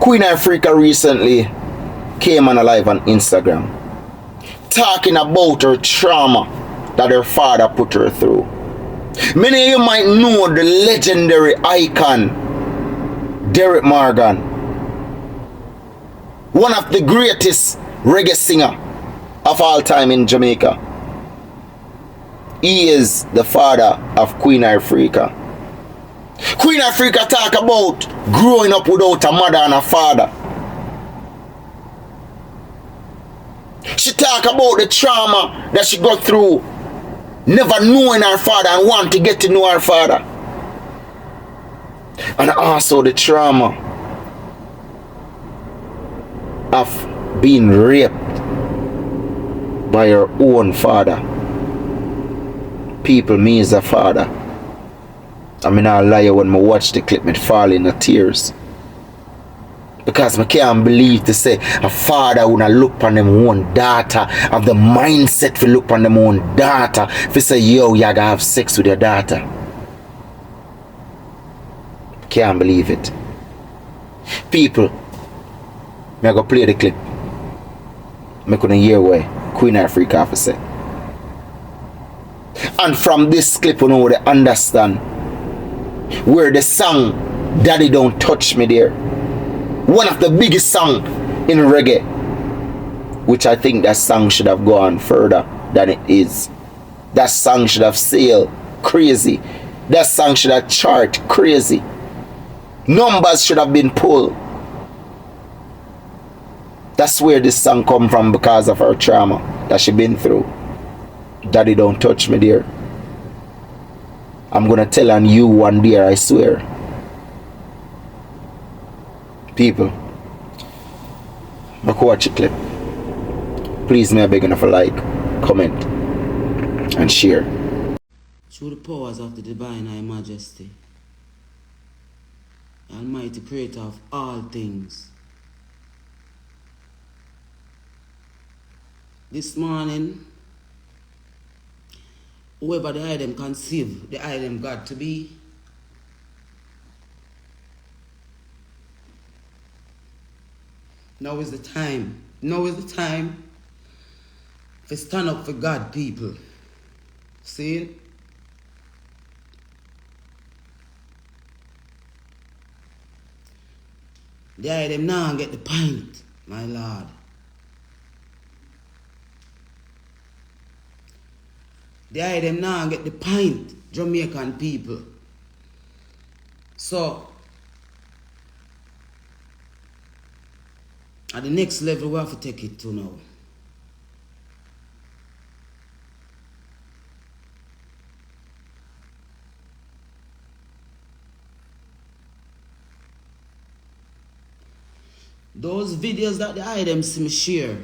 Queen Ifrica recently came on a live on Instagram talking about her trauma that her father put her through. Many of you might know the legendary icon Derrick Morgan, one of the greatest reggae singer of all time in Jamaica. He is the father of Queen Ifrica. Queen Ifrica talk about growing up without a mother and a father. She talk about the trauma that she got through, never knowing her father and want to get to know her father. And also the trauma of being raped by her own father. People, me as a father, I mean, I lie when I watch the clip, me fall in the tears. Because I can't believe to say a father would look upon them own daughter, have the mindset to look upon them own daughter, to say, yo, you gotta have sex with your daughter. Can't believe it. People, me I go play the clip. Me couldn't hear what Queen Ifrica have to say. And from this clip, you know, they understand where the song Daddy Don't Touch Me there, one of the biggest songs in reggae, which I think that song should have gone further than it is. That song should have sailed crazy. That song should have charted crazy. Numbers should have been pulled. That's where this song come from, because of her trauma that she been through. Daddy Don't Touch Me there. I'm gonna tell on you one day, I swear. People, go watch the clip. Please, may I beg you for like, comment, and share. Through the powers of the divine High Majesty, Almighty Creator of all things, this morning, whoever the item conceive the item God to be, now is the time. Now is the time to stand up for God, people. See? The item now get the pint, my Lord. The item now get the pint, Jamaican people. So, at the next level, we have to take it to now. Those videos that the items me share,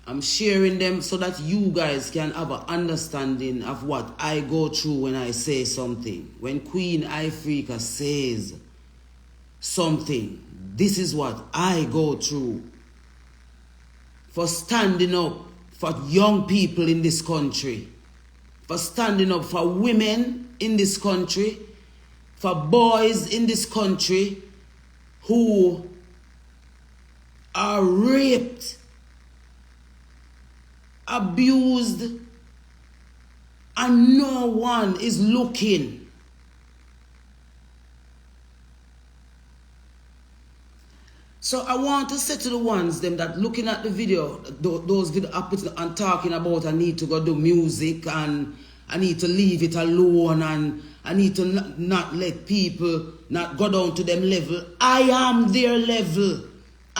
I'm sharing them so that you guys can have an understanding of what I go through when I say something. When Queen Ifrica says something, this is what I go through for standing up for young people in this country, for standing up for women in this country, for boys in this country who are raped, abused, and no one is looking. So I want to say to the ones them that looking at the video, those video I put and talking about I need to go do music and I need to leave it alone and I need to not let people not go down to them level. I am their level.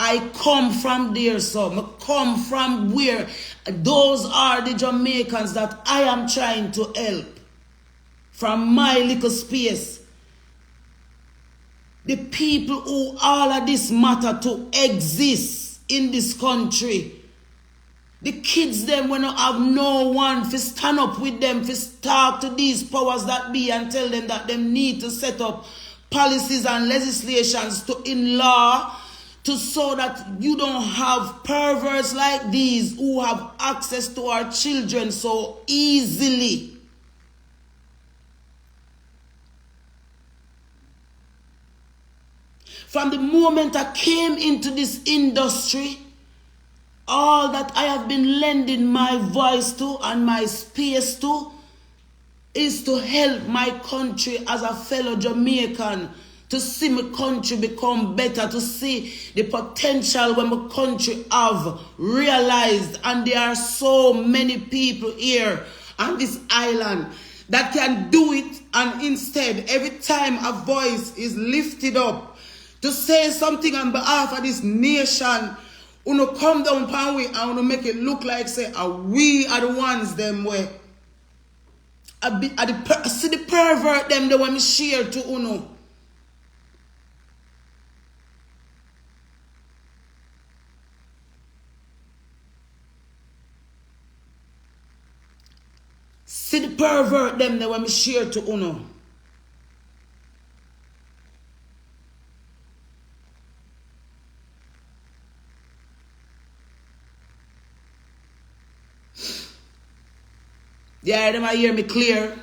I come from there, so I come from where those are the Jamaicans that I am trying to help. From my little space. The people who all of this matter to exist in this country. The kids them when I have no one to stand up with them, to talk to these powers that be and tell them that they need to set up policies and legislations to in law to so that you don't have perverts like these who have access to our children so easily. . From the moment I came into this industry, all that I have been lending my voice to and my space to is to help my country as a fellow Jamaican, to see my country become better, to see the potential when my country have realized. And there are so many people here on this island that can do it, and instead, every time a voice is lifted up to say something on behalf of this nation, uno come down pan we and uno make it look like say we are the ones them way. See the pervert them the when me share to uno. See the pervert them the when me share to uno. Yeah, them I hear me clear.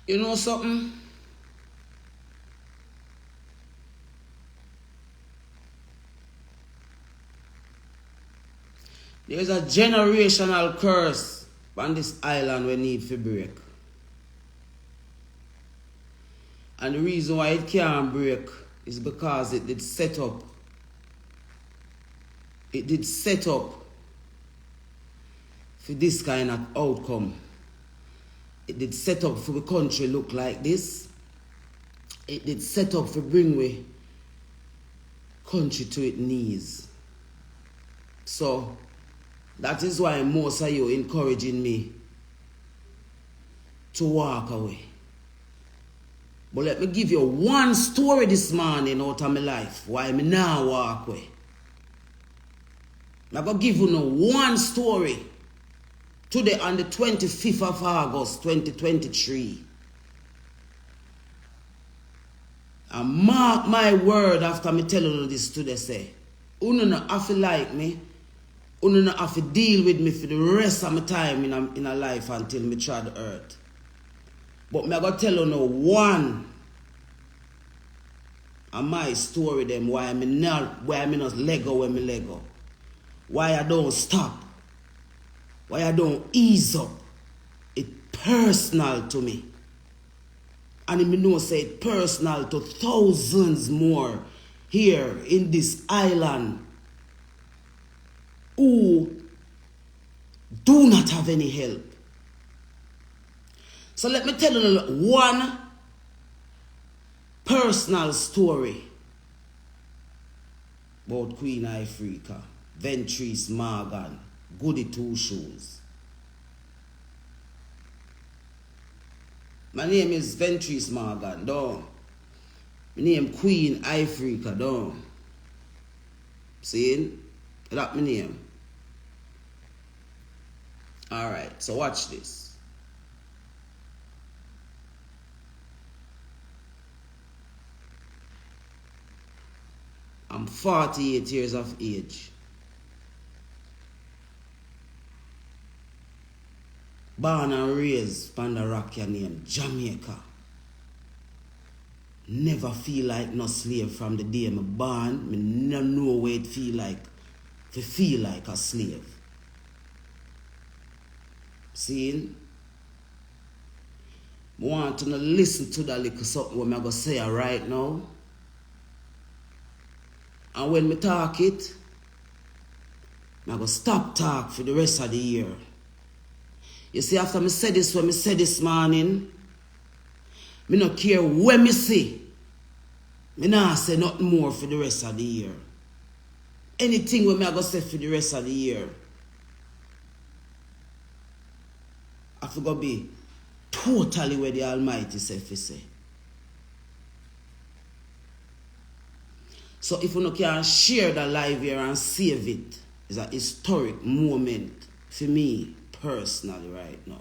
You know something? There's a generational curse on this island we need to break. And the reason why it can't break is because it did set up. It did set up for this kind of outcome. It did set up for the country look like this. It did set up for bring we country to its knees. So that is why most of you encouraging me to walk away. But let me give you one story this morning out of my life why me now walk away. I'm going to give you one story. Today on the 25th of August 2023. And mark my word after me telling you this today say, you not have to like me. You not have to deal with me for the rest of my time in a life until me try the earth. But me I going to tell you one of my story them why me not let go when me let go. Why I don't stop. Why I don't ease up. It's personal to me. And I know say it's personal to thousands more here in this island who do not have any help. So let me tell you one personal story about Queen Ifrica, Derrick Morgan, Goody Two Shoes. My name is Derrick Morgan, though. My name Queen Ifrica, though. See? That's my name. Alright, so watch this. I'm 48 years of age. Born and raised on the rock named Jamaica. Never feel like no slave from the day I'm born. Me no know what it feel like to feel like a slave. See? I want to listen to that little something what I'm going to say right now. And when me talk it, I'm going to stop talk for the rest of the year. You see, after me say this, when me say this morning, me not care when me say. Me not say nothing more for the rest of the year. Anything when me I go say for the rest of the year, I forgot be totally where the Almighty say for say. So if you can share the live here and save it, it's a historic moment for me personally right now.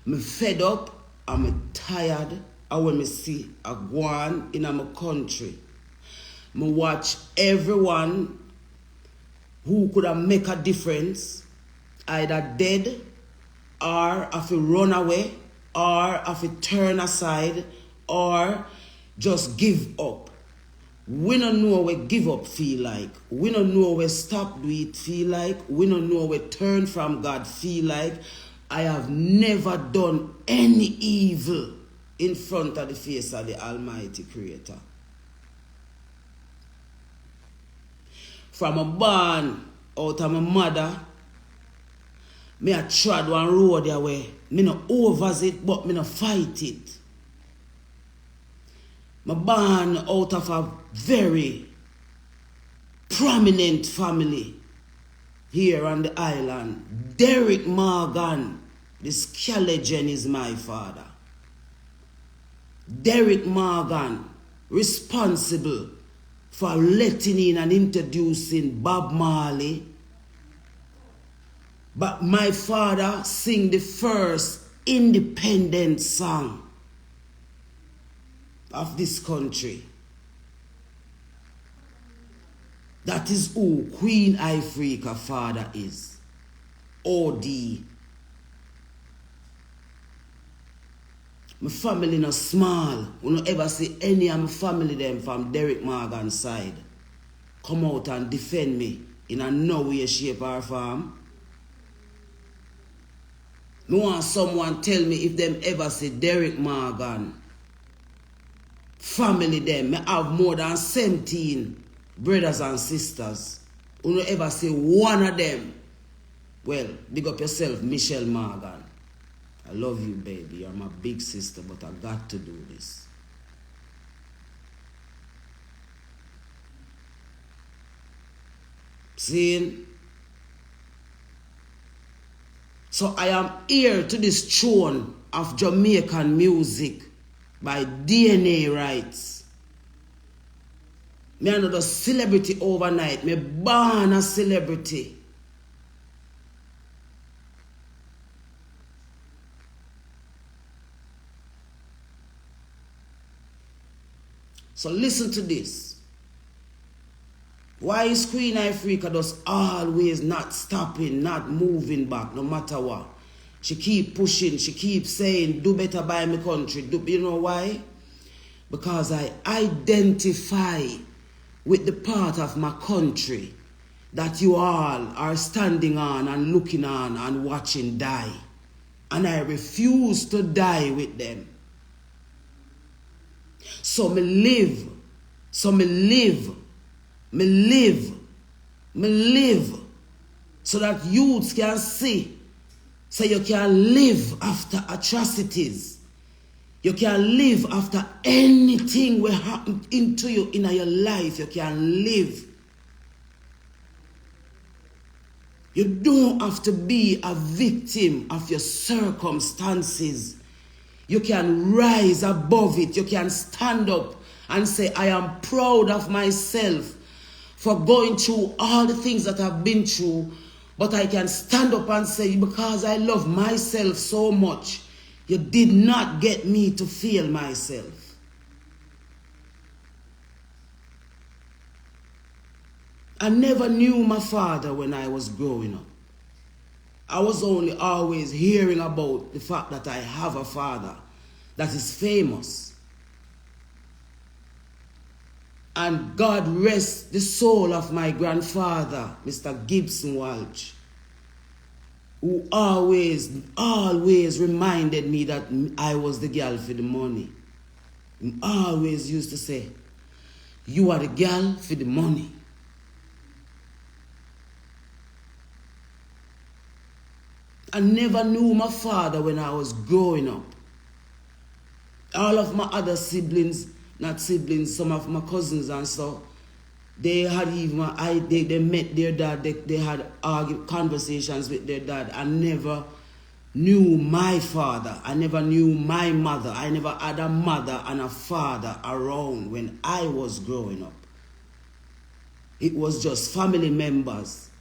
I'm fed up, I'm tired, and when I see a guan in my country, I watch everyone who could have make a difference, either dead, or if you run away, or if you turn aside, or just give up. We don't know what give up feel like. We don't know what stop do it feel like. We don't know what turn from God feel like. I have never done any evil in front of the face of the Almighty Creator. From a born out of my mother, me a trod one road there way. Me no overs it, but me no fight it. Me born out of a very prominent family here on the island. Derrick Morgan, this legend, is my father. Derrick Morgan, responsible for letting in and introducing Bob Marley. But my father sing the first independent song of this country. That is who Queen Ifrica father is. OD. My family not small. We don't ever see any of my family them from Derrick Morgan's side come out and defend me in a no way, shape or form. I want someone tell me if them ever see Derrick Morgan family them. I have more than 17 brothers and sisters. You don't ever see one of them. Well, big up yourself, Michelle Morgan. I love you, baby. You're my big sister, but I got to do this. See? So I am heir to this throne of Jamaican music by DNA rights. Me are not a celebrity overnight. Me born a celebrity. So listen to this. Why is Queen Ifrica just always not stopping, not moving back, no matter what? She keep pushing, she keep saying, do better by my country. You know why? Because I identify with the part of my country that you all are standing on and looking on and watching die. And I refuse to die with them. So me live, so me live, so that youths can see, so you can live after atrocities. You can live after anything will happen into you in your life. You can live. You don't have to be a victim of your circumstances. You can rise above it. You can stand up and say, I am proud of myself for going through all the things that I've been through. But I can stand up and say, because I love myself so much, you did not get me to feel myself. I never knew my father when I was growing up. I was only always hearing about the fact that I have a father that is famous. And God rest the soul of my grandfather, Mr. Gibson Walsh, who always reminded me that I was the girl for the money. He always used to say, you are the girl for the money. I never knew my father when I was growing up. All of my other siblings, not siblings, some of my cousins and so, they had even, they met their dad, they had conversations with their dad. I never knew my father. I never knew my mother. I never had a mother and a father around when I was growing up. It was just family members.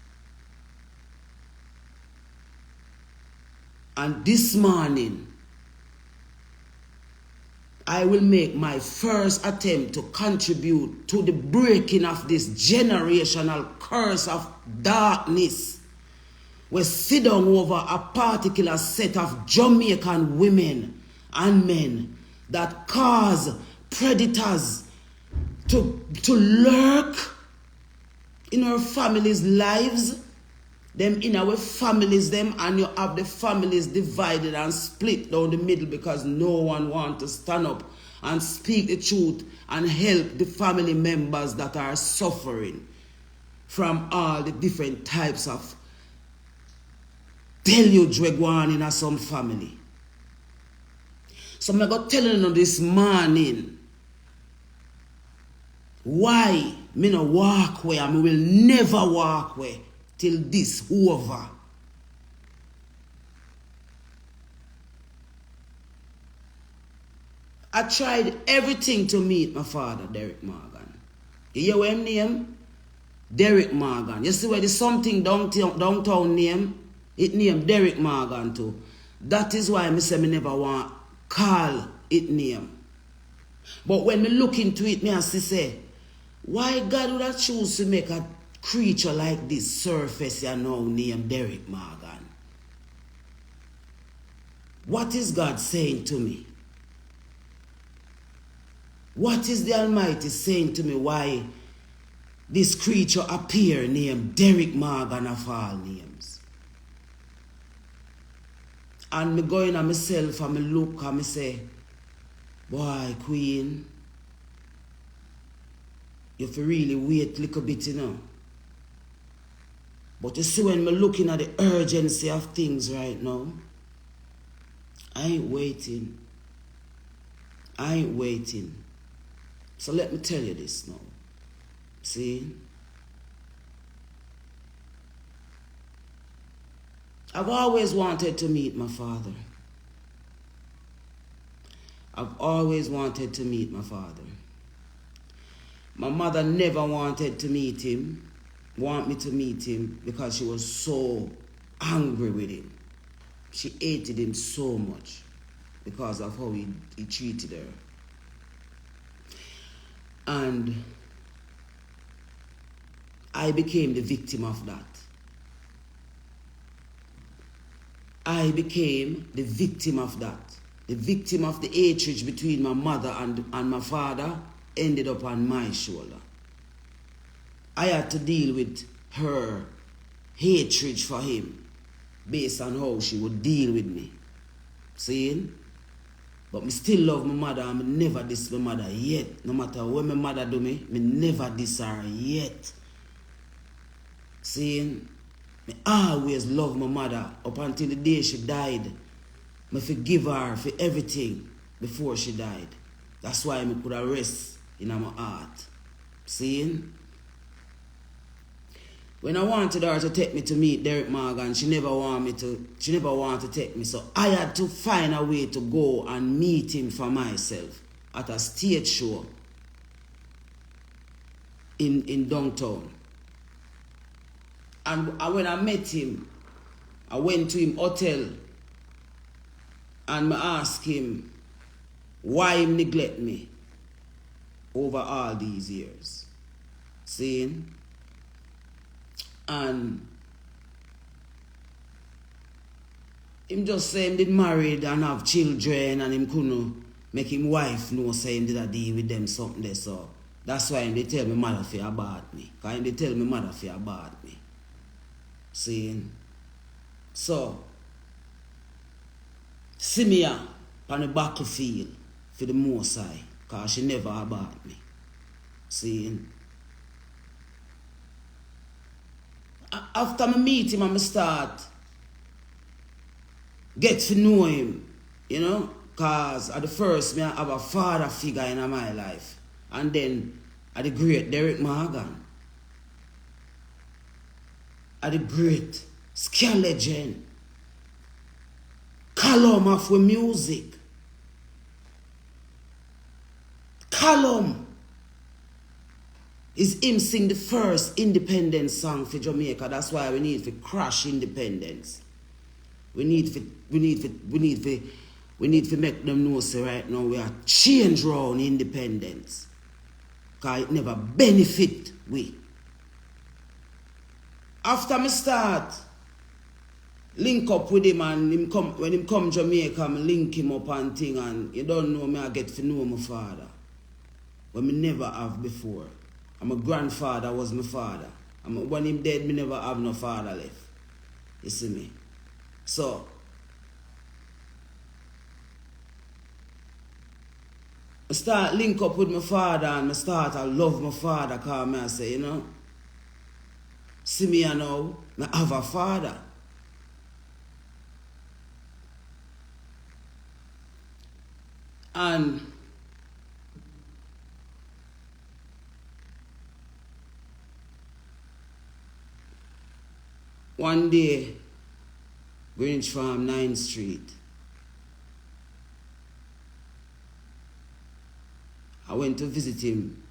And this morning, I will make my first attempt to contribute to the breaking of this generational curse of darkness we sit down over a particular set of Jamaican women and men that cause predators to lurk in our families' lives, them in our families, them, and you have the families divided and split down the middle because no one wants to stand up and speak the truth and help the family members that are suffering from all the different types of deluge we go on in some family. So I'm going to tell you this morning why me no walk away and me will never walk away till this over. I tried everything to meet my father, Derrick Morgan. You hear what him name? Derrick Morgan. You see where there's something downtown name? It named Derrick Morgan too. That is why I say me never want call it name. But when me look into it, me I say, why God would have choose to make a creature like this surface you know named Derrick Morgan? What is God saying to me? What is the Almighty saying to me why this creature appear named Derrick Morgan of all names? And me going on myself and me look and me say, boy, Queen, you have to really wait a little bit, you know. But you see when me looking at the urgency of things right now, I ain't waiting. I ain't waiting. So let me tell you this now. See? I've always wanted to meet my father. I've always wanted to meet my father. My mother never wanted to meet him, want me to meet him, because she was so angry with him. She hated him so much because of how he treated her. And I became the victim of that. I became the victim of that. The victim of the hatred between my mother and my father ended up on my shoulder. I had to deal with her hatred for him based on how she would deal with me. See? But me still love my mother and me never diss my mother yet. No matter what my mother do me never diss her yet. See? Me always love my mother up until the day she died. Me forgive her for everything before she died. That's why me could rest in my heart. See? When I wanted her to take me to meet Derrick Morgan, she never wanted to take me. So I had to find a way to go and meet him for myself at a stage show in downtown. And when I met him, I went to him hotel and I asked him why he neglect me over all these years. See? And him just say him did married and have children and him couldn't make him wife know say him did a deal with them something there. So that's why they tell me mother fi abort me. Because they tell me mother fi abort me. See? So see me on the battlefield for the Most High, because she never abort me. See? After I meet him and I start get to know him, you know, because at the first I have a father figure in my life, and then at the great Derrick Morgan, at the great scare legend, column of music, column. Is him sing the first independence song for Jamaica. That's why we need to crash independence. We need to make them know say right now we are change round independence. Because it never benefit we. After me start link up with him and him come, when him come Jamaica, I link him up and thing, and you don't know me, I get to know my father. But me never have before. And my grandfather was my father. And when him dead, me never have no father left. You see me? So, I start link up with my father and I start to love my father because I say, you know, see me now, I have a father. And one day, Greenwich Farm, 9th Street, I went to visit him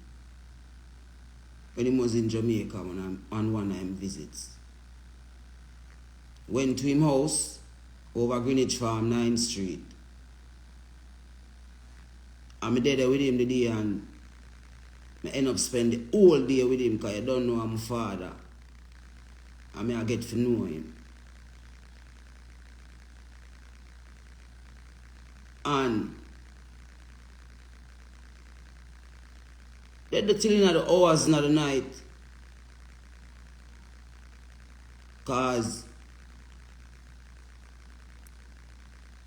when he was in Jamaica on one of his visits. Went to his house over Greenwich Farm, 9th Street. I'm there with him the day and I end up spending the whole day with him because I don't know I'm father. I get to know him. And they're telling her the hours in the night. Cause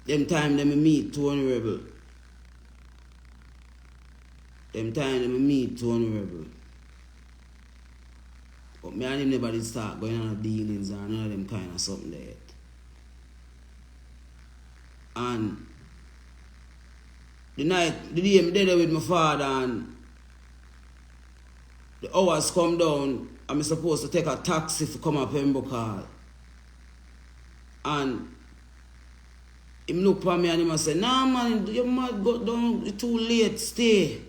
them time them meet Tony Rebel. Them time them meet Tony Rebel. But me and him never did start going on dealings or none of them kind of something there yet. And the day I'm there with my father and the hours come down, I'm supposed to take a taxi to come up Pembroke Hall. And him look at me and him say, nah man, you mad go down, it's too late, stay.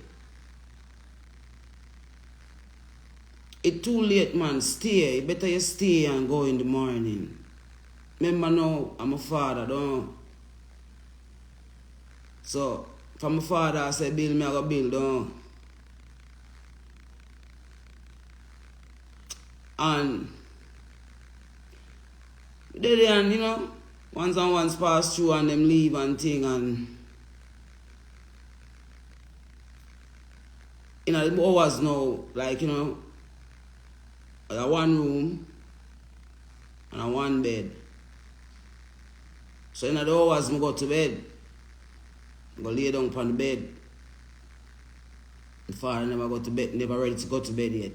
It's too late, man, stay. Better you stay and go in the morning. Remember now, I'm a father, don't. So, from my father, I say, build me, I go build, don't. And, and you know, once and once pass through and them leave and thing, and you know, the hours now, like, you know, I got one room and a one bed. So in the hours I go to bed. I go lay down on the bed. My father never go to bed, never ready to go to bed yet.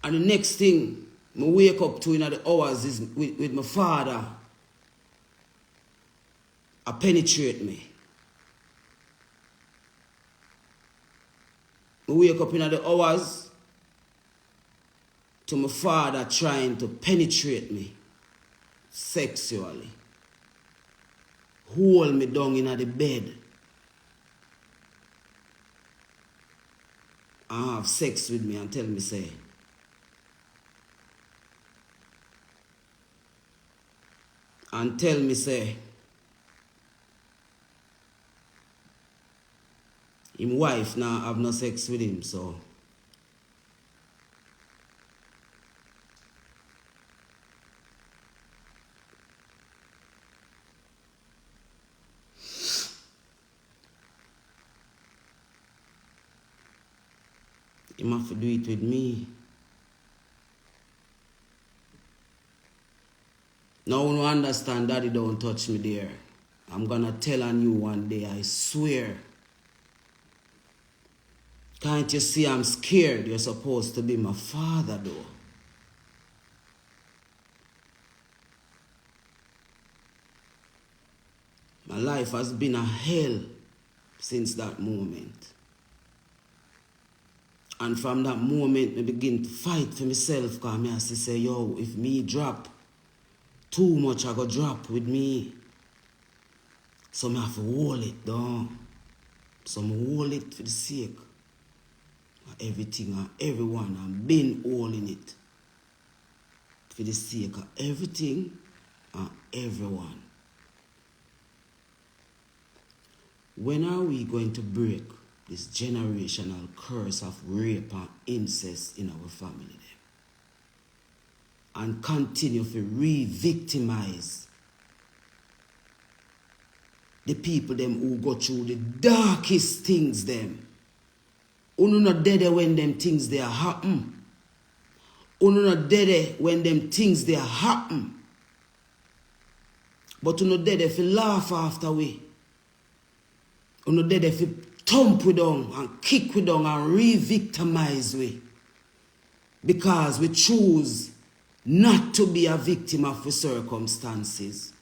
And the next thing I wake up to in the hours is with my father. I penetrate me. I wake up in the hours to my father trying to penetrate me sexually. Hold me down in the bed. And have sex with me and tell me say, him wife now have no sex with him, so him have to do it with me. Now you understand, Daddy don't touch me there. I'm gonna tell on you one day, I swear. Can't you see I'm scared? You're supposed to be my father though. My life has been a hell since that moment. And from that moment, I begin to fight for myself because I have to say, yo, if me drop too much, I go drop with me. So I have to hold it down. So I hold it for the sake of everything and everyone. I've been holding it for the sake of everything and everyone. When are we going to break this generational curse of rape and incest in our family? and continue to re-victimize the people them who go through the darkest things them. Uno not dead when them things they happen. Uno not dead when them things they happen. But uno dead if you laugh after we. Uno dead if you thump we down and kick we down and re-victimize we. Because we choose not to be a victim of the circumstances.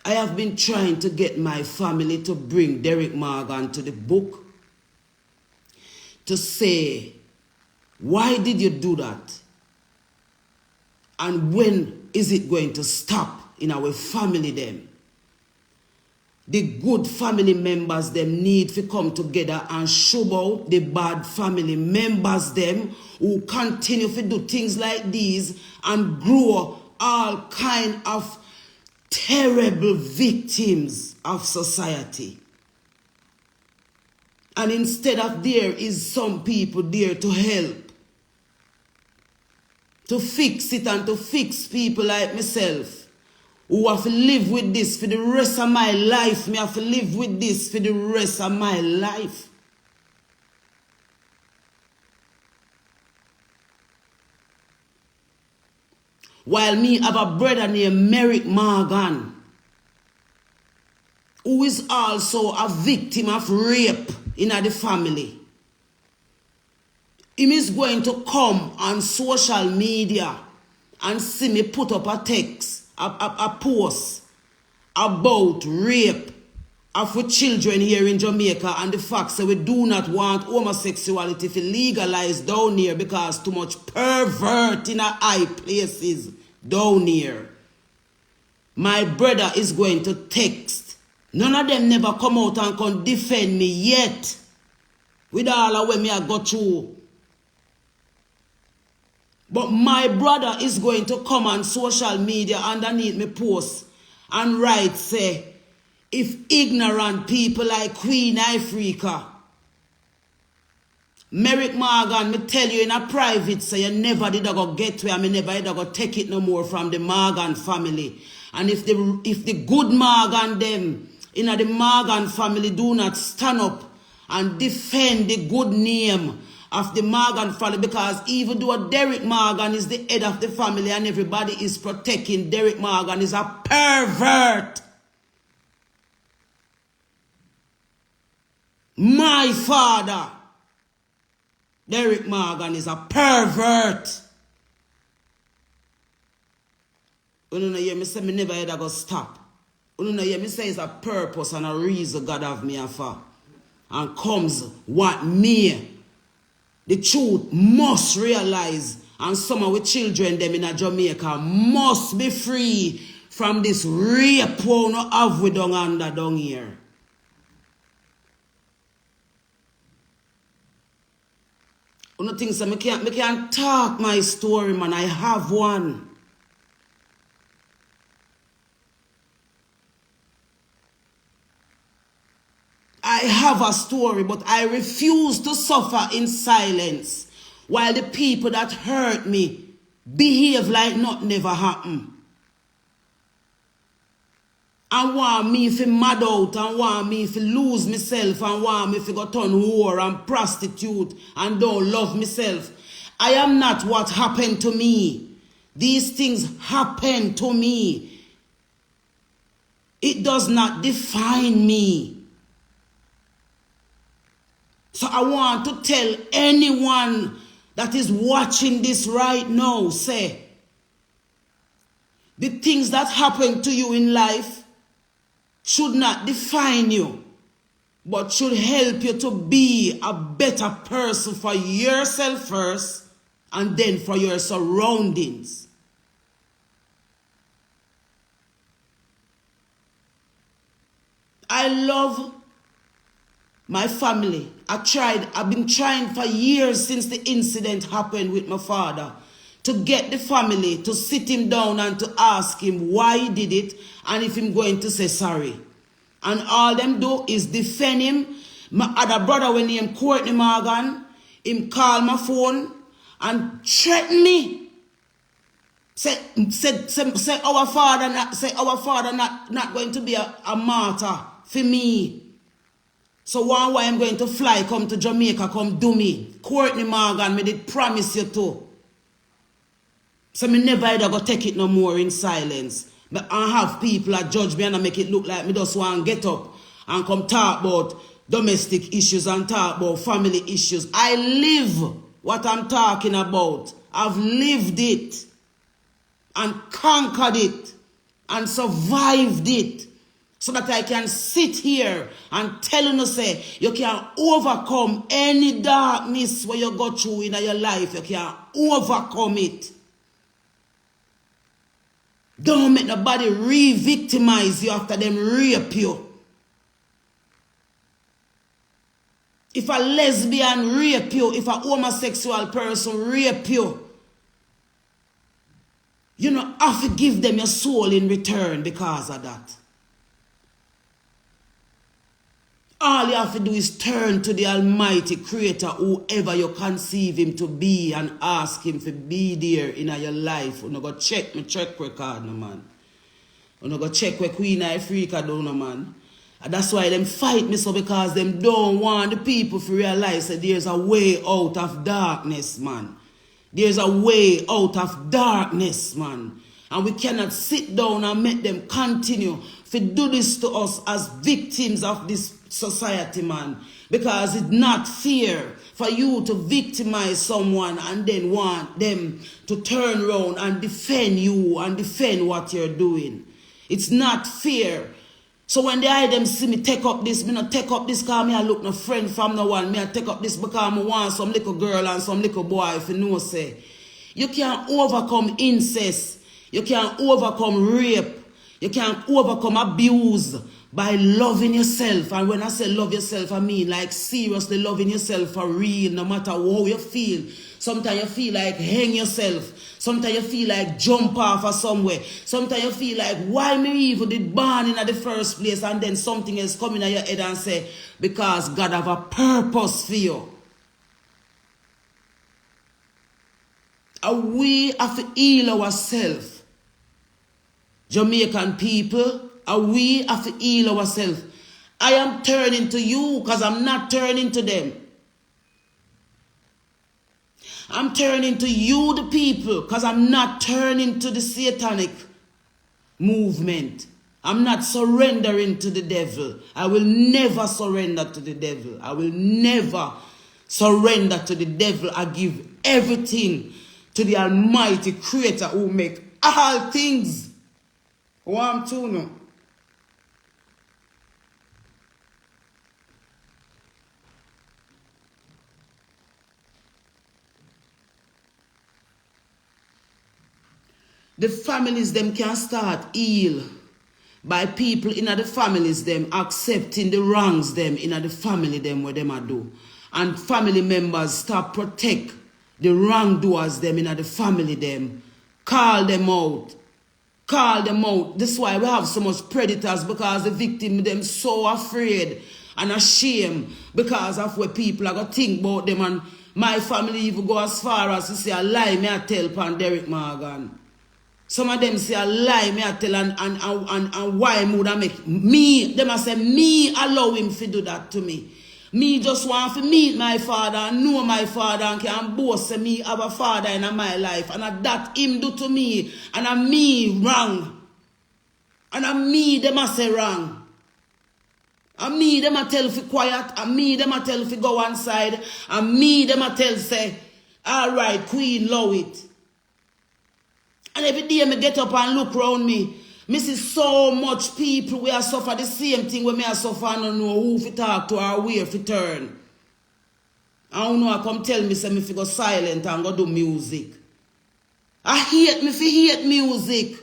I have been trying to get my family to bring Derrick Morgan to the book to say, why did you do that? And when is it going to stop in our family them? The good family members them need to come together and show out the bad family members them who continue to do things like these and grow all kind of terrible victims of society. And instead of there is some people there to help, to fix it and to fix people like myself, who have to live with this for the rest of my life. Me have to live with this for the rest of my life. While me have a brother named Derrick Morgan, who is also a victim of rape in the family. He is going to come on social media and see me put up a text, a post about rape of children here in Jamaica and the fact that we do not want homosexuality to legalize down here because too much pervert in our high places down here. My brother is going to text. None of them never come out and can defend me yet. With all of what me I got through. But my brother is going to come on social media underneath me post and write, say, if ignorant people like Queen Ifrica, Derrick Morgan, me tell you in a private, say you never did go get where me never did go take it no more from the Morgan family. And if the good Morgan them in the Morgan family do not stand up and defend the good name of the Morgan family, because even though Derrick Morgan is the head of the family and everybody is protecting Derrick Morgan is a pervert. My father, Derrick Morgan, is a pervert. You know, hear me say me never ever go stop. You know, hear me say it's a purpose and a reason God have me for. And comes what me, the truth, must realize. And some of the children them in Jamaica must be free from this rape we no have we down here. You know things that me can't talk my story, man. I have one. I have a story, but I refuse to suffer in silence while the people that hurt me behave like nothing never happened. And want me to mad out, and want me to lose myself, and want me to go turn whore and prostitute and don't love myself. I am not what happened to me. These things happen to me. It does not define me. So I want to tell anyone that is watching this right now, say, the things that happen to you in life should not define you, but should help you to be a better person for yourself first and then for your surroundings. I love my family. I've been trying for years since the incident happened with my father to get the family to sit him down and to ask him why he did it and if he's going to say sorry. And all them do is defend him. My other brother, when he named Courtney Morgan, him call my phone and threaten me Say our father not going to be a martyr for me. So why I'm going to fly, come to Jamaica, come do me. Courtney Morgan, me did promise you to. So me never either go take it no more in silence. But I have people that judge me and I make it look like me just want to get up and come talk about domestic issues and talk about family issues. I live what I'm talking about. I've lived it and conquered it and survived it. So that I can sit here and tell you, say, you can overcome any darkness where you go through in your life. You can overcome it. Don't make nobody re-victimize you after them rape you. If a lesbian rape you, if a homosexual person rape you, you don't have to give them your soul in return because of that. All you have to do is turn to the Almighty Creator, whoever you conceive Him to be, and ask Him to be there in your life. You go check my track record, no man. You go check where Queen Ifrica do, no man. And that's why them fight me so, because them don't want the people to realize that there's a way out of darkness, man. There's a way out of darkness, man. And we cannot sit down and make them continue to do this to us as victims of this society, man. Because it's not fair for you to victimize someone and then want them to turn around and defend you and defend what you're doing. It's not fair. So when they them see me take up this, me not take up this because me I look no friend from no one. Me I take up this because I want some little girl and some little boy, if you know, say. You can't overcome incest. You can't overcome rape. You can't overcome abuse by loving yourself. And when I say love yourself, I mean like seriously loving yourself for real, no matter how you feel. Sometimes you feel like hang yourself. Sometimes you feel like jump off or somewhere. Sometimes you feel like, why me even did born in the first place? And then something else come in your head and say, because God have a purpose for you. And we have to heal ourselves. Jamaican people, and we have to heal ourselves. I am turning to you because I'm not turning to them. I'm turning to you, the people, because I'm not turning to the satanic movement. I'm not surrendering to the devil. I will never surrender to the devil. I will never surrender to the devil. I give everything to the Almighty Creator who make all things. One, two, no. The families them can start heal by people in the families them accepting the wrongs them in the family them where them a do. And family members start protect the wrongdoers them in the family them. Call them out. Call them out. This is why we have so much predators, because the victim them so afraid and ashamed because of what people are going to think about them. And my family even go as far as to say a lie me I tell pan Derrick Morgan. Some of them say a lie me I tell and why would I make me, them I say me allow him to do that to me. Me just want to meet my father and know my father and can boast say me have a father in my life. And that him do to me. And me wrong. And me them I say wrong. And me them I tell for quiet. And me them I tell for go one side. And me them I tell say, alright, Queen, love it. And every day me get up and look around me. Me see so much people we are suffer the same thing when me are suffer and don't know who to talk to or where to turn. I don't know, I come tell me say me fi go silent and go do music. I hate me fi hate music.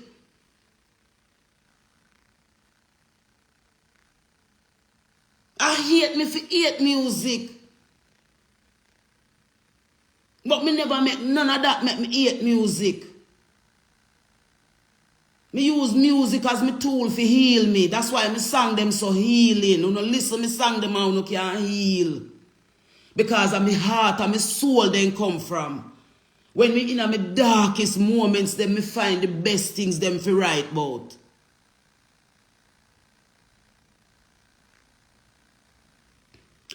I hate me fi hate music. But me never make none of that make me hate music. Me use music as my tool for heal me. That's why me sang them so healing. You know, listen, me sang them and you can heal. Because of my heart and my soul then come from. When me in my darkest moments, then me find the best things them to write about.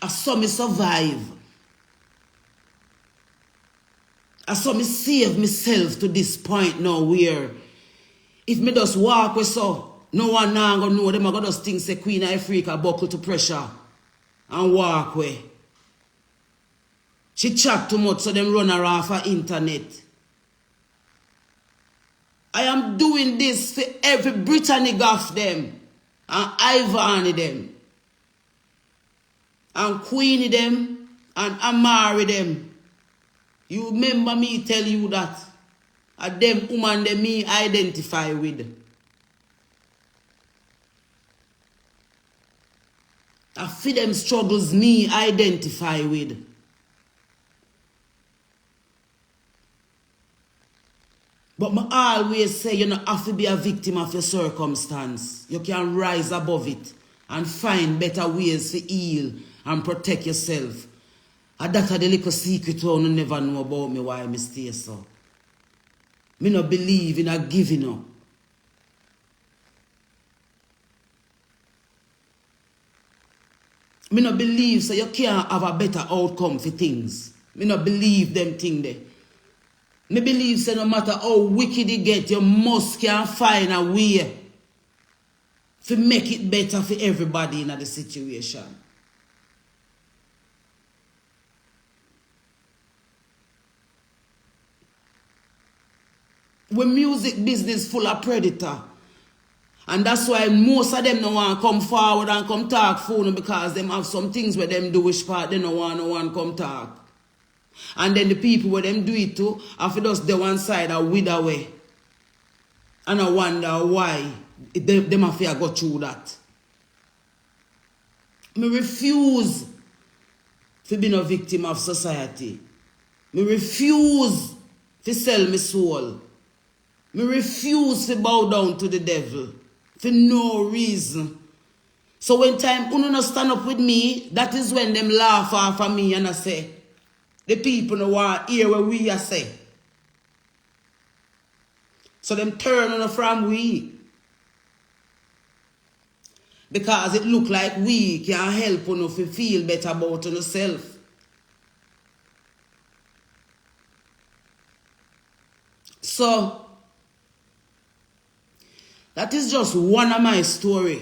I saw me survive. I saw me save myself to this point now where if me just walk with so, no one now gonna know them. I gonna just think say Queen Ifrica buckle to pressure and walk away. She chat too much so them run her off her internet. I am doing this for every Brittany Goff them and Ivan them and Queenie them and Amari them. You remember me tell you that a them woman them me identify with. I feel them struggles me identify with. But I always say you don't have to be a victim of your circumstance. You can rise above it and find better ways to heal and protect yourself. And that's the little secret you never know about me why I stay so. Me no believe in a giving up. Me no believe so you can't have a better outcome for things. Me no believe them thing there. Me believe so no matter how wicked you get, you must can find a way to make it better for everybody in the situation. When music business full of predator. And that's why most of them don't want to come forward and come talk phone because them have some things where them do which part they don't want no one come talk. And then the people where them do it too, after just the one side are wither away. And I wonder why them have to go through that. Me refuse to be no victim of society. Me refuse to sell my soul. Me refuse to bow down to the devil for no reason. So when time uno no stand up with me, that is when them laugh off of me and I say, the people no want to hear what we are say. So them turn on from we. Because it look like we can help you to feel better about yourself. So that is just one of my story.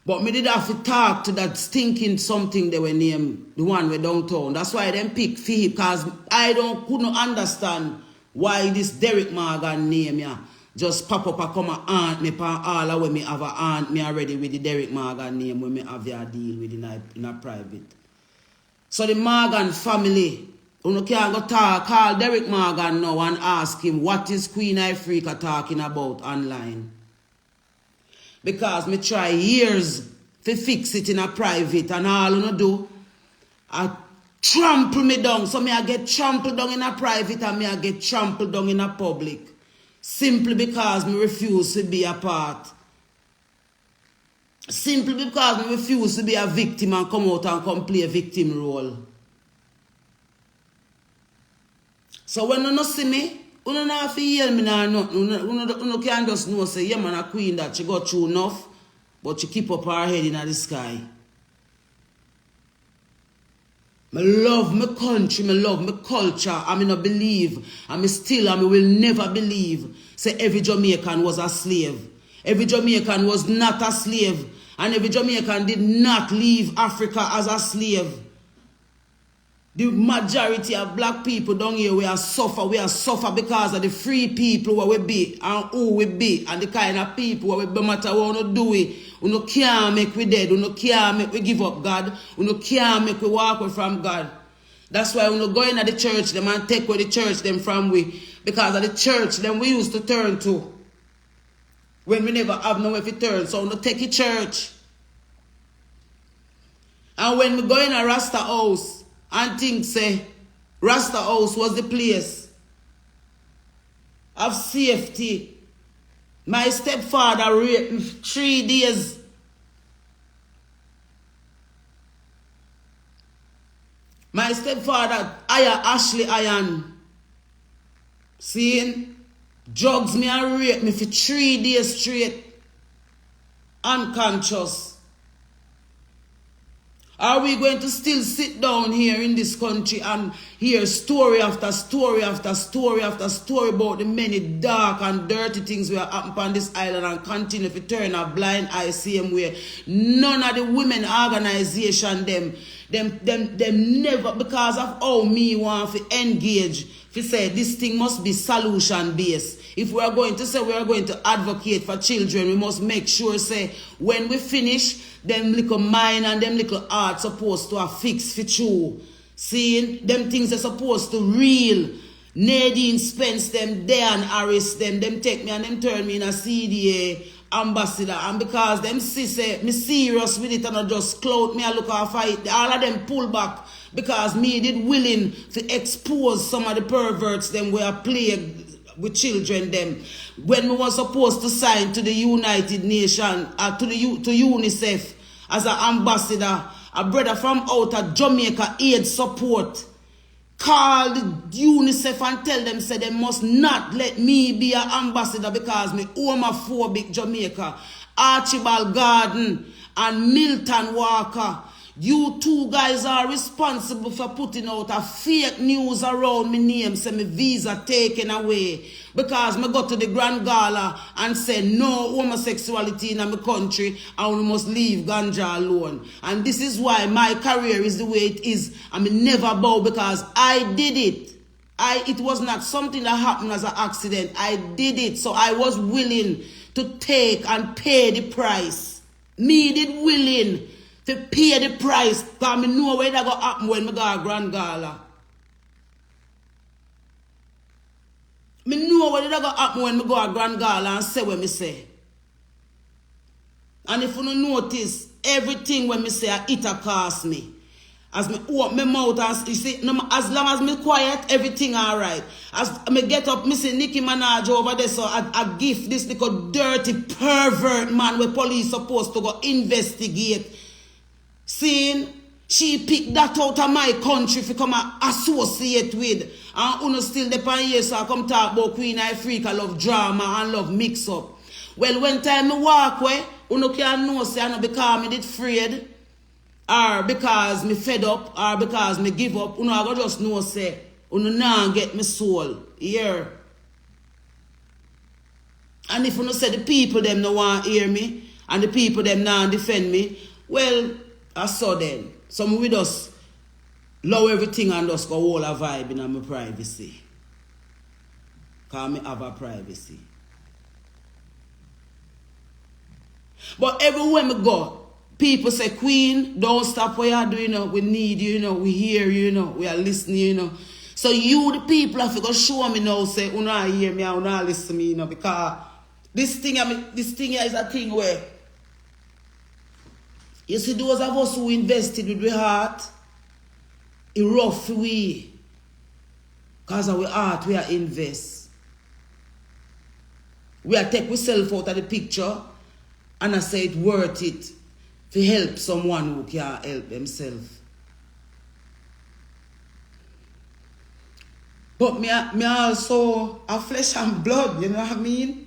But me did have to talk to that stinking something they were named, the one we downtown. That's why them pick for him, because I couldn't understand why this Derrick Morgan name yeah, just pop up and come and aunt me pan all the way me have a aunt me already with the Derrick Morgan name when me have your deal with in a private. So the Morgan family, you can't go talk, call Derrick Morgan now and ask him what is Queen Ifrica talking about online. Because me try years to fix it in a private and all you do, I trample me down. So me I get trampled down in a private and me I get trampled down in a public. Simply because me refuse to be a part. Simply because me refuse to be a victim and come out and come play a victim role. So when you see me, you don't have to hear me now nothing. You can't just know say, yeah man, a queen that she got through enough, but she keep up her head in the sky. I love my country, I love my culture, I mean I believe, I will never believe, say every Jamaican was a slave. Every Jamaican was not a slave, and every Jamaican did not leave Africa as a slave. The majority of black people down here, we are suffer because of the free people where we be and who we be and the kind of people where we no matter what we do it. We no can't make we dead, we no can't make we give up God, we no can't make we walk away from God. That's why we no go in at the church them and take away the church them from we, because of the church them we used to turn to when we never have nowhere to turn. So we no take a church. And when we go in a Rasta house and think say Rasta house was the place of safety. My stepfather raped me 3 days. My My stepfather, Ashley Iron, seeing, drugs me and rape me for 3 days straight, unconscious. Are we going to still sit down here in this country and hear story after story after story after story about the many dark and dirty things we are happening on this island and continue to turn a blind eye same way? None of the women organization them never, because of how me want to engage, if you say this thing must be solution based. If we are going to say we are going to advocate for children, we must make sure say when we finish, them little mind and them little art supposed to have fixed for true. Seeing them things are supposed to real. Nadine Spence them, Dan Harris them take me and them turn me in a CDA ambassador. And because them say me serious with it and not just clout me and look off it, all of them pull back because me did willing to expose some of the perverts them were plagued with children them. When we was supposed to sign to the United Nations, to UNICEF as an ambassador, a brother from out of Jamaica aid support call the UNICEF and tell them say they must not let me be an ambassador because me homophobic Jamaica. Archibald Garden and Milton Walker, you two guys are responsible for putting out a fake news around my name, say my visa taken away. Because me go to the Grand Gala and say no homosexuality in my country and we must leave ganja alone. And this is why my career is the way it is. I mean, never bow because I did it. It was not something that happened as an accident. I did it. So I was willing to take and pay the price. Me did willing to pay the price because I know where that go happen when I go to Grand Gala. I know what that go happen when I go to Grand Gala and say what I say. And if you don't notice, everything when I say, it cost me. As me open my mouth and you see, as long as me quiet, everything alright. As me get up, me see Nicki Minaj over there, so I give this little dirty pervert man where police supposed to go investigate. Seeing she picked that out of my country to come and associate with. And uno still depend here, so I come talk about Queen Ifrica love drama and love mix up. Well, when time me walk away, uno can know say I know because me did afraid, or because me fed up, or because me give up. Uno I go just know say uno now get me soul here. And if uno say the people them no want hear me, and the people them now defend me, well, I saw then. Some we just love everything and just go all a vibe in my privacy. Because me have a privacy. But everywhere me go, people say, Queen, don't stop what you're doing. We need you, we hear you, we are listening, So you, the people, have to go show me now, say, you not hear me, you not listen to me, because this thing is a thing where you see those of us who invested with our heart, it rough we. Because of our heart, we are invest. We are take ourselves out of the picture and I say it worth it to help someone who can't help themselves. But me also a flesh and blood, you know what I mean?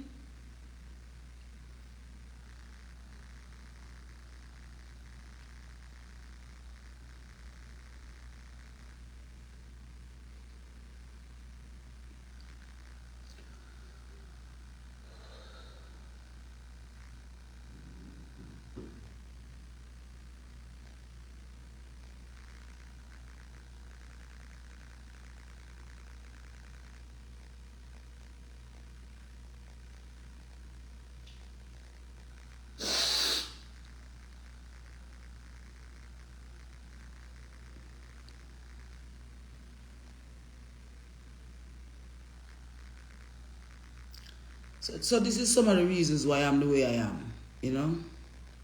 So this is some of the reasons why I'm the way I am,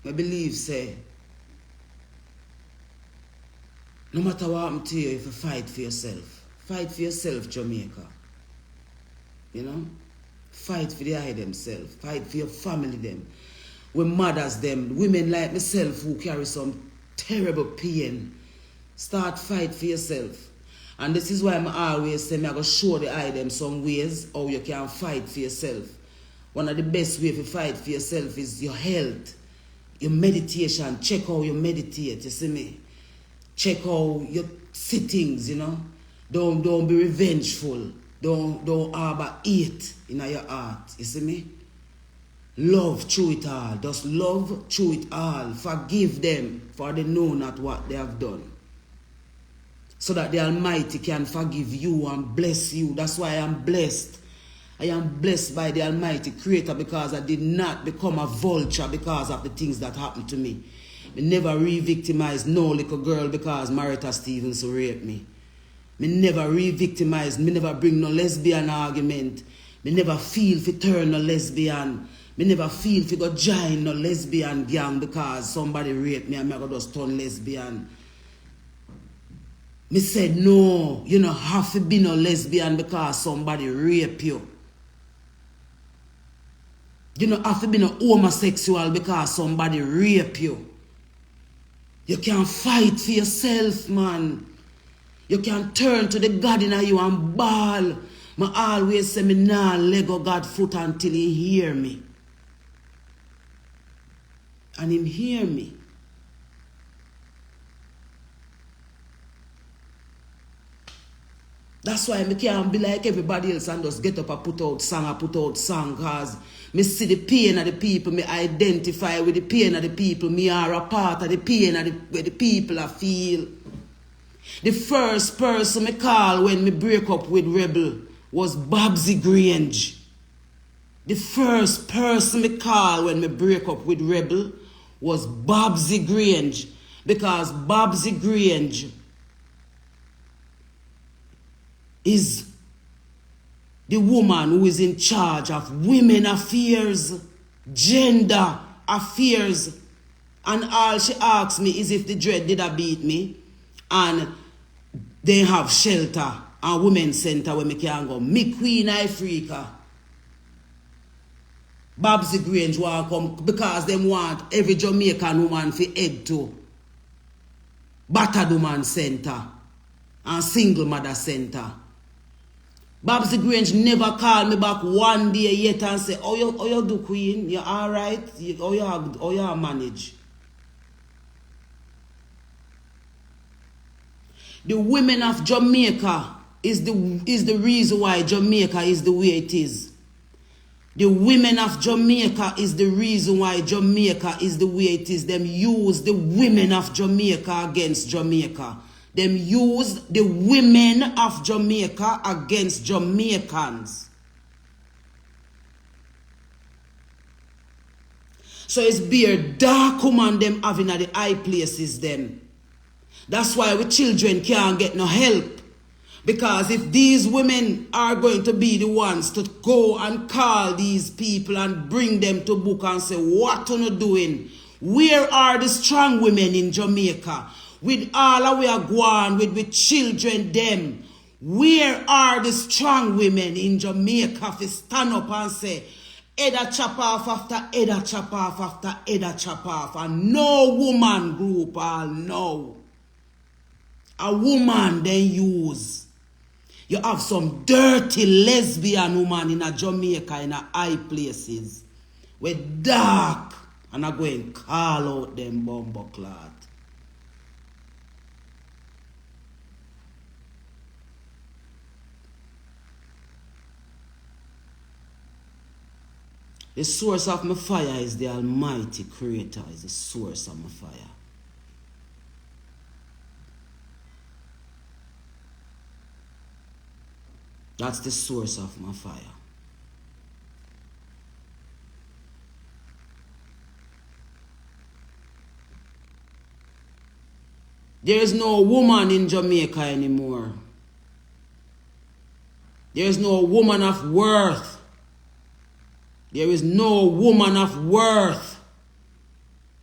I believe, say, no matter what happens to you, if you fight for yourself, Jamaica. Fight for the eye themselves, fight for your family them, with mothers them, women like myself who carry some terrible pain, Start fight for yourself. And this is why I'm always saying I'm going to show the eye them some ways how you can fight for yourself. One of the best ways to fight for yourself is your health, your meditation. Check how you meditate, you see me? Check how your sittings, you know? Don't be revengeful. Don't harbor hate in your heart, you see me? Love through it all. Just love through it all. Forgive them, for they know not what they have done. So that the Almighty can forgive you and bless you. That's why I am blessed. I am blessed by the Almighty Creator because I did not become a vulture because of the things that happened to me. I never re-victimized no little girl because Marita Stevens raped me. I never re-victimized. I never bring no lesbian argument. I never feel for turn no lesbian. I never feel for go join no lesbian gang because somebody raped me and I go just turn lesbian. Me said, no, you don't have to be no lesbian because somebody rape you. You don't have to be no homosexual because somebody rape you. You can fight for yourself, man. You can turn to the God in you and bawl. I always say, me nah Lego God foot until he hear me. And him hear me. That's why I can't be like everybody else and just get up and put out song because me see the pain of the people, me identify with the pain of the people, me are a part of the pain of where the people I feel. The first person me call when me break up with Rebel was Babsy Grange. The first person me call when me break up with Rebel was Babsy Grange because Babsy Grange is the woman who is in charge of women affairs, gender affairs. And all she asks me is if the dread did a beat me and they have shelter and women's center where me can go. Me Queen Ifrica. Babsy Grange want come because them want every Jamaican woman to head to battered woman center and single mother center. Babsy Grange never called me back one day yet and say, oh you do Queen? You alright? How you manage? The women of Jamaica is the reason why Jamaica is the way it is. The women of Jamaica is the reason why Jamaica is the way it is. Them use the women of Jamaica against Jamaica. Them use the women of Jamaica against Jamaicans. So it's bare dark woman them having at the high places them. That's why we children can't get no help. Because if these women are going to be the ones to go and call these people and bring them to book and say, what are you doing? Where are the strong women in Jamaica? With all our we are going with children them. Where are the strong women in Jamaica to stand up and say, Eda chop off after Eda chop off after Eda chop off. And no woman group all no. A woman then use. You have some dirty lesbian woman in a Jamaica in a high places. With dark. And I go and call out them bumbo clot. The source of my fire is the Almighty Creator, is the source of my fire. That's the source of my fire. There is no woman in Jamaica anymore. There is no woman of worth. There is no woman of worth.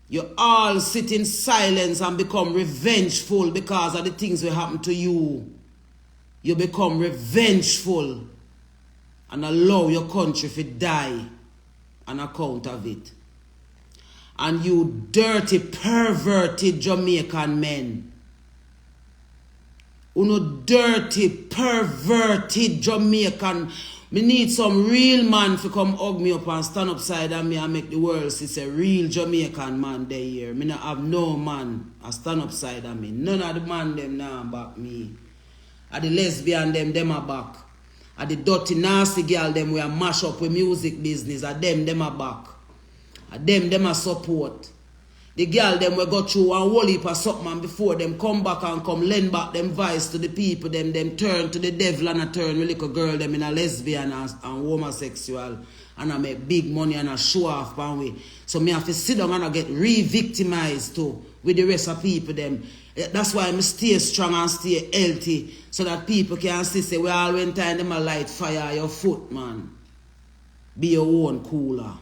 You all sit in silence and become revengeful because of the things that happen to you. You become revengeful and allow your country to die on account of it. And you dirty, perverted Jamaican men, Uno dirty, perverted Jamaican. Me need some real man to come hug me up and stand upside of me and make the world see it's a real Jamaican man there here. Me not have no man a stand upside of me. None of the man them now back me. At the lesbian them are back. At the dirty nasty girl them we are mash up with music business. At them are back. At them are support. The girl them we go through one whole heap of something before them come back and come lend back them vice to the people, them turn to the devil and a turn with little girl them in a lesbian and homosexual and I make big money and a show off one way. So me have to sit down and I get re-victimized too with the rest of people them. That's why I stay strong and stay healthy so that people can see say we all when time them a light fire your foot, man. Be your own cooler.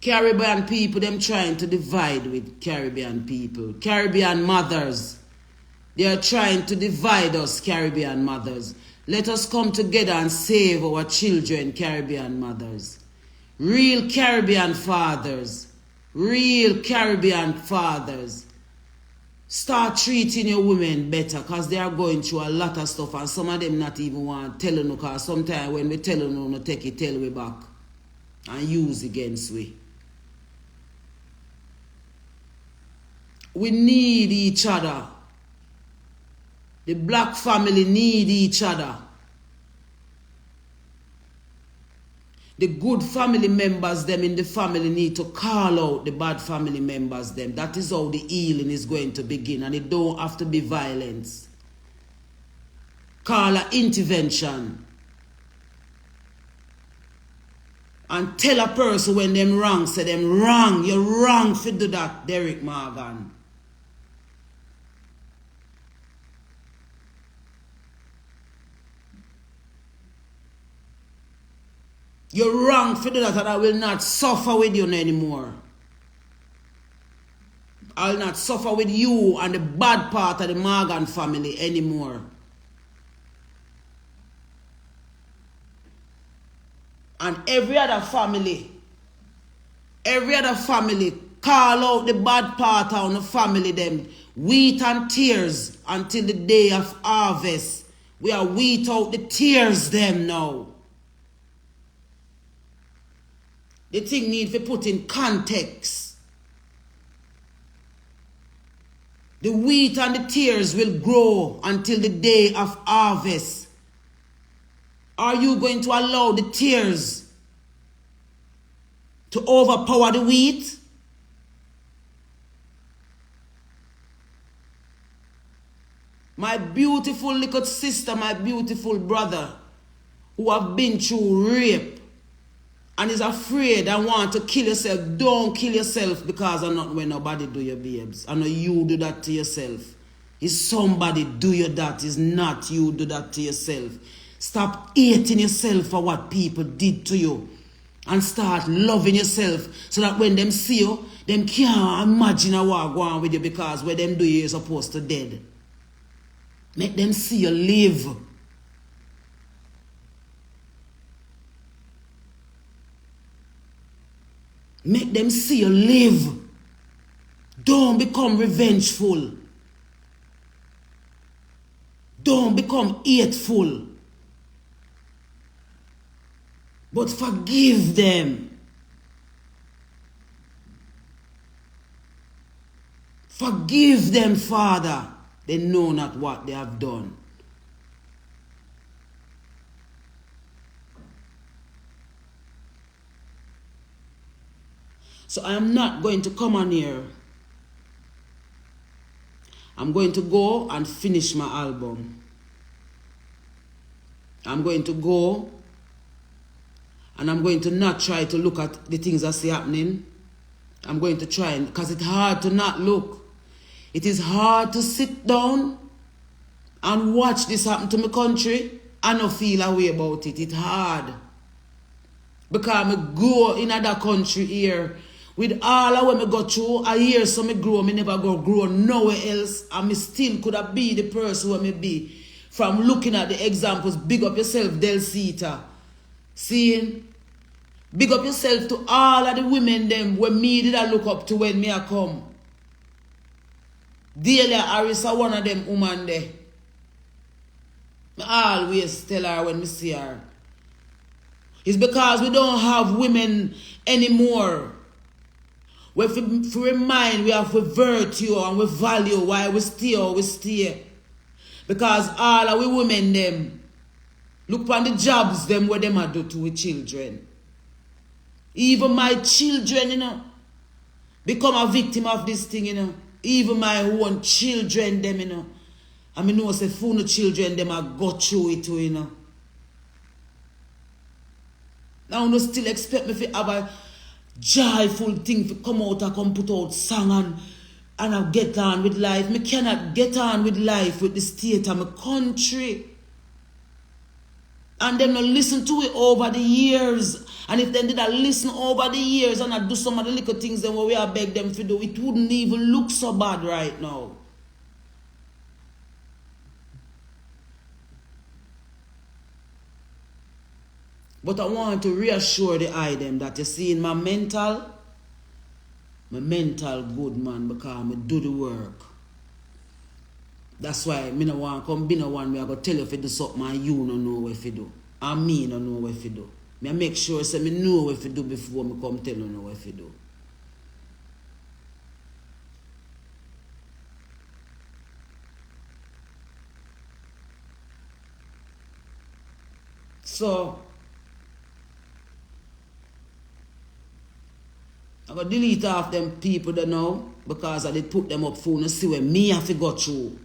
Caribbean people, them trying to divide with Caribbean people. Caribbean mothers, they are trying to divide us, Caribbean mothers. Let us come together and save our children, Caribbean mothers. Real Caribbean fathers. Real Caribbean fathers. Start treating your women better because they are going through a lot of stuff and some of them not even want to tell you because sometimes when we tell you no take it, tell we back and use against we. We need each other. The black family need each other. The good family members them in the family need to call out the bad family members them. That is how the healing is going to begin and it don't have to be violence. Call an intervention. And tell a person when them wrong, say them wrong. You're wrong for do that, Derrick Morgan. You're wrong for that and I will not suffer with you anymore. I'll not suffer with you and the bad part of the Morgan family anymore. And every other family call out the bad part of the family them. Wheat and tears until the day of harvest. We are wheat out the tears them now. The thing need to be put in context. The wheat and the tears will grow until the day of harvest. Are you going to allow the tears to overpower the wheat? My beautiful little sister, my beautiful brother, who have been through rape, and is afraid and want to kill yourself, don't kill yourself because of not when nobody do your babes. I know you do that to yourself. Is somebody do you that, is not you do that to yourself. Stop hating yourself for what people did to you. And start loving yourself so that when them see you, them can't imagine a war going on with you because when them do you're supposed to dead. Make them see you live. Make them see you live. Don't become revengeful. Don't become hateful. But forgive them. Forgive them, Father. They know not what they have done. So I am not going to come on here. I'm going to go and finish my album. I'm going to go and I'm going to not try to look at the things that's happening. I'm going to try, because it's hard to not look. It is hard to sit down and watch this happen to my country and not feel a way about it. It's hard. Because I grow in other country here. With all of what I go through, I hear some I grow, I never grow nowhere else. And I still could have be the person who I be. From looking at the examples, big up yourself, Del Cita. Seeing Big up yourself to all of the women them when me did I look up to when me I come. Delia Harris are one of them woman there. I always tell her when me see her. It's because we don't have women anymore. We have to remind, we have to virtue and we value why we stay. Because all of we women them, look on the jobs them where them are do to we children. Even my children, you know, become a victim of this thing, you know. Even my own children, them, you know. I mean, no, say, full children, them, I go through it too, you know. Now, you still expect me to have a joyful thing to come out and come put out song and I get on with life. Me cannot get on with life with the state of my country. And them not listen to it over the years. And if they did not listen over the years and I do some of the little things then what we are beg them to do, it wouldn't even look so bad right now. But I want to reassure the eye them that you see in my mental good, man, because I do the work. That's why I don't want to come be no one where I go tell you if you do something and you don't know what you do. And me don't know what you do. I make sure say me know what you do before I come tell you know what you do. So I go delete off them people that know because I did put them up phone and see where me have to go through.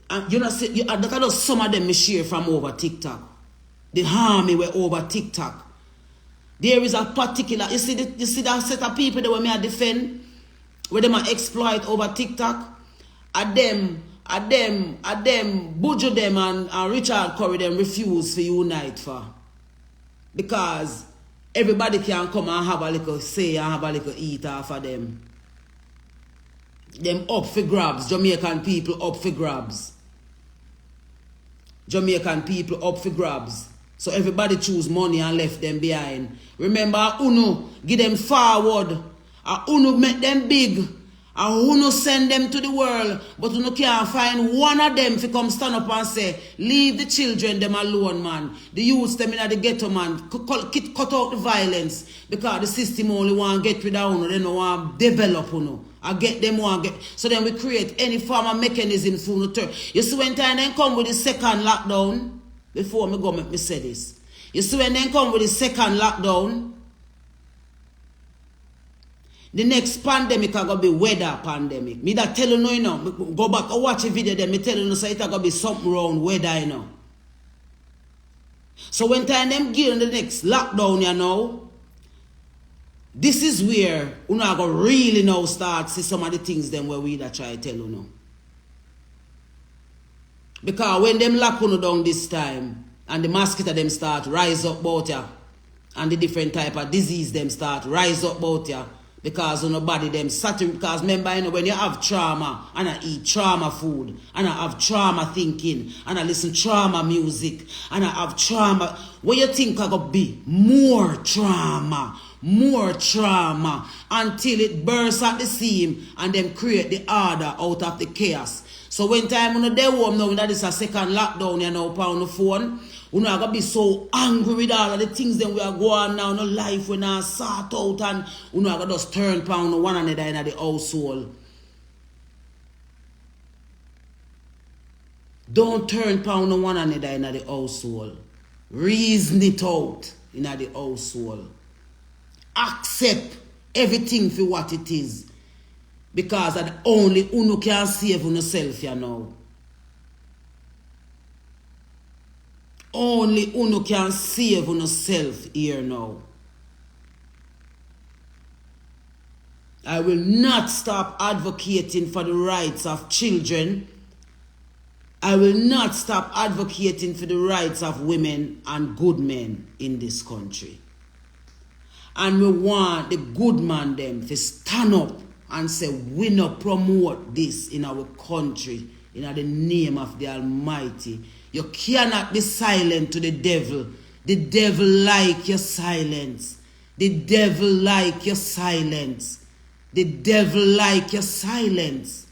And you know, see, that kind of some of them me share from over TikTok. They harm me were over TikTok. There is a particular, you see that set of people that were me a defend, where them are exploit over TikTok. At them, Bujo them and Richard Curry them refuse to unite for. Because everybody can come and have a little say and have a little eat off of them. Them up for grabs. Jamaican people up for grabs. Jamaican people up for grabs. So everybody choose money and left them behind. Remember, Uno give them forward. Uno make them big. Uno send them to the world. But Uno can't find one of them to come stand up and say, leave the children them alone, man. The youths them in the ghetto, man. Cut out the violence. Because the system only want to get rid of Uno. They don't want to develop Uno. I get them one get. So then we create any form of mechanism for Uno turn. You see when time then come with the second lockdown, before me go make me say this. You see when then come with the second lockdown, the next pandemic are going to be weather pandemic. Me that tell you no, you know. Go back and watch a video then me tell you no, so it's going to be something wrong weather, you know. So when time them give the next lockdown, you know, this is where you know go really now start see some of the things them where we that try to tell you now. Because when them lock you down this time and the mosquito them start rise up about ya and the different type of disease them start rise up about ya because you know body them saturate. Because remember, you know, when you have trauma and I eat trauma food and I have trauma thinking and I listen trauma music and I have trauma, what you think I gonna be? More trauma until it bursts at the seam and then create the order out of the chaos. So when time you know they home now that is a second lockdown, you know, on the phone, you know, I gonna be so angry with all of the things that we are going now, no life when I sort out and you know I gonna just turn pound one another in the household. Don't turn pound one another in the household. Reason it out in the household. Accept everything for what it is. Because that only Uno can save yourself, you know. Only Uno can save yourself here now. I will not stop advocating for the rights of children. I will not stop advocating for the rights of women and good men in this country. And we want the good man them to stand up and say, we not promote this in our country, in the name of the Almighty. You cannot be silent to the devil The devil like your silence. The devil like your silence. The devil like your silence.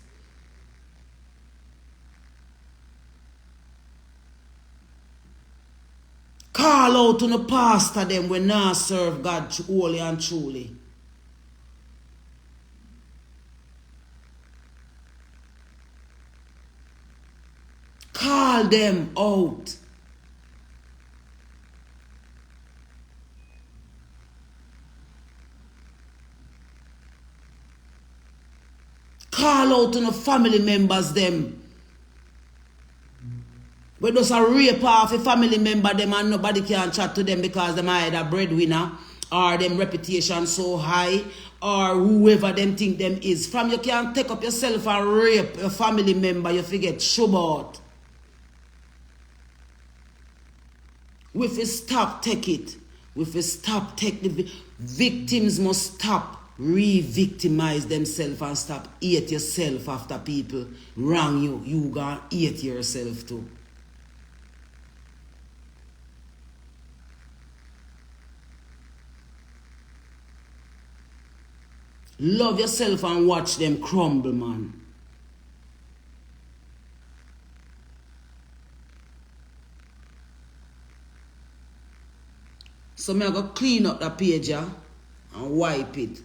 Call out on the pastor them when not serve God wholly and truly. Call them out. Call out on the family members them. When those are rape off a family member them and nobody can chat to them because them either breadwinner or them reputation so high or whoever them think them is. From you can take up yourself and rape a family member, you forget shubot. We fi stop take it. We fi stop take the victims must stop re-victimize themselves and stop hate yourself after people wrong you. You gonna hate yourself too. Love yourself and watch them crumble, man. So me I go clean up that page and wipe it.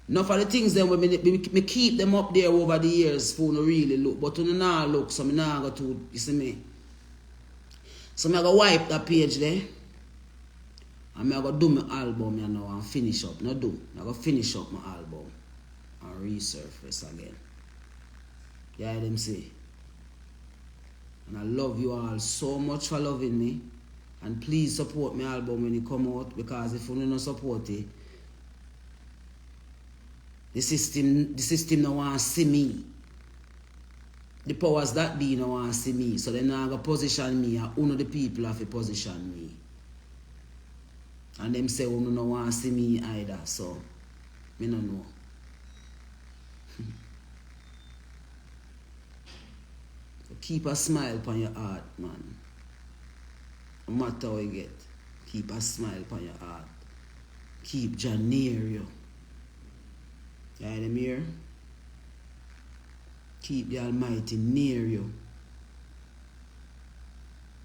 Enough of the things then when me keep them up there over the years for no really look. But when now look, so me now go to, you see me. So me I go wipe that page there. And me I go do my album you know and finish up. No do. I go finish up my album and resurface again. Yeah, them say. And I love you all so much for loving me. And please support my album when it come out, because if you don't support it, the system no want to see me. The powers that be no want to see me. So they now go position me, and one of the people have to position me. And them say one no want to see me either, so me no know. So keep a smile upon your heart, man. No matter how you get, keep a smile upon your heart. Keep John near you. You hear them here? Keep the Almighty near you.